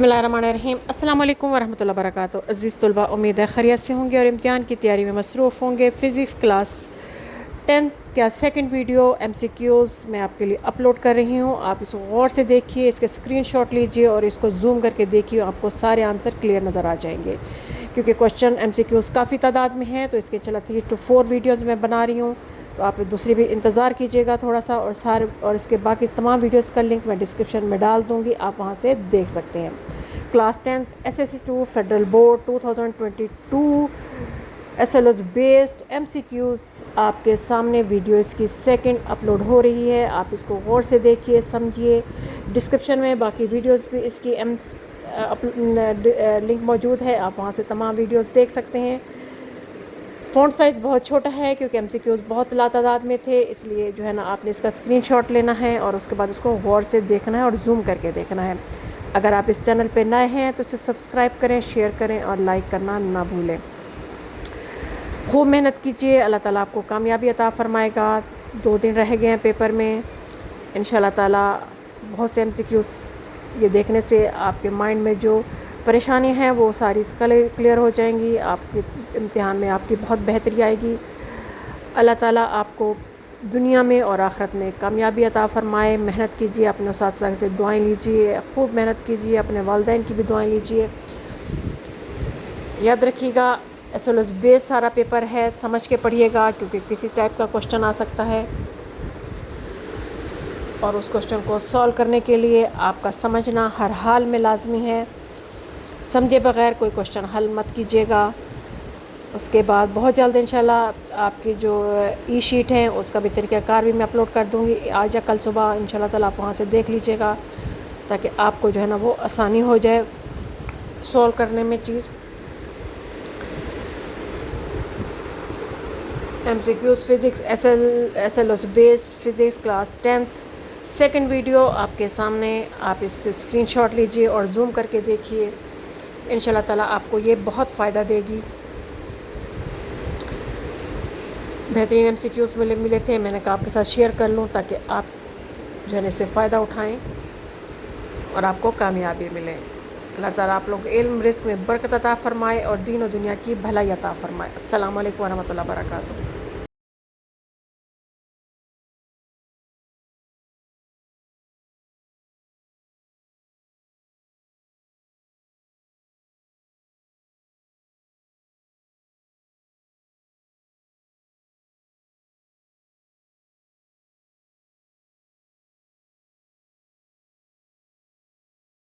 बिस्मिल्लाहिर्रहमानिर्रहीम। अस्सलाम वालेकुम वरहमतुल्लाहि वबरकातुहू। अज़ीज़ तलबा, उम्मीद है खैरियत से होंगे और इम्तिहान की तैयारी में मसरूफ़ होंगे। फ़िज़िक्स क्लास 10th का सेकंड वीडियो MCQs मैं आपके लिए अपलोड कर रही हूँ। आप इसको गौर से देखिए, इसके स्क्रीनशॉट लीजिए और इसको जूम करके देखिए, आपको सारे आंसर क्लियर नज़र आ जाएंगे। क्योंकि क्वेश्चन MCQs काफ़ी तादाद में है, तो इसके चला 3 to 4 वीडियोज़ मैं बना रही हूँ। तो आप दूसरी भी इंतज़ार कीजिएगा थोड़ा सा, और इसके बाकी तमाम वीडियोस का लिंक मैं डिस्क्रिप्शन में डाल दूँगी, आप वहाँ से देख सकते हैं। Class 10th SSC 2 federal board 2022 SLOs based MCQs आपके सामने वीडियो इसकी सेकंड अपलोड हो रही है। आप इसको गौर से देखिए, समझिए। डिस्क्रिप्शन में बाकी वीडियोस भी इसकी लिंक मौजूद है, आप वहाँ से तमाम वीडियोस देख सकते हैं। फ़ॉन्ट साइज़ बहुत छोटा है क्योंकि MCQs बहुत लातादाद में थे, इसलिए जो है ना आपने इसका स्क्रीनशॉट लेना है और उसके बाद इसको गौर से देखना है और जूम करके देखना है। अगर आप इस चैनल पे नए हैं तो इसे सब्सक्राइब करें, शेयर करें और लाइक करना ना भूलें। खूब मेहनत कीजिए, अल्लाह ताला आपको कामयाबी अता फ़रमाएगा। 2 दिन रह गए हैं पेपर में, इंशाल्लाह ताला बहुत से MCQs ये देखने से आपके माइंड में जो परेशानी है वो सारी क्लियर हो जाएंगी। आपके इम्तिहान में आपकी बहुत बेहतरी आएगी। अल्लाह ताला आपको दुनिया में और आखिरत में कामयाबी अता फ़रमाए। मेहनत कीजिए, अपने उस्ताद से दुआएं लीजिए, खूब मेहनत कीजिए, अपने वालिदैन की भी दुआएं लीजिए। याद रखिएगा, SLOs बेस सारा पेपर है, समझ के पढ़िएगा क्योंकि किसी टाइप का क्वेश्चन आ सकता है और उस क्वेश्चन को सॉल्व करने के लिए आपका समझना हर हाल में लाजमी है। समझे बगैर कोई क्वेश्चन हल मत कीजिएगा। उसके बाद बहुत जल्द इंशाल्लाह आपकी जो शीट है उसका भी तरीक़ाकार भी मैं अपलोड कर दूँगी आज या कल सुबह। इंशाल्लाह ताला आप वहाँ से देख लीजिएगा ताकि आपको जो है ना वो आसानी हो जाए सॉल्व करने में चीज़। MCQs physics SLOs based physics class 10th second video आपके सामने। आप इससे स्क्रीनशॉट लीजिए और जूम करके देखिए, इंशाल्लाह ताला आपको ये बहुत फ़ायदा देगी। बेहतरीन MCQs मिले थे, मैंने कहा आपके साथ शेयर कर लूँ ताकि आप जो है इससे फ़ायदा उठाएं और आपको कामयाबी मिले। अल्लाह ताला आप लोगों को इल्म रिज़्क़ में बरकत अता फ़रमाए और दीन और दुनिया की भलाई अता फ़रमाए। अस्सलामु अलैकुम वरहमतुल्लाहि वबरकातुहू।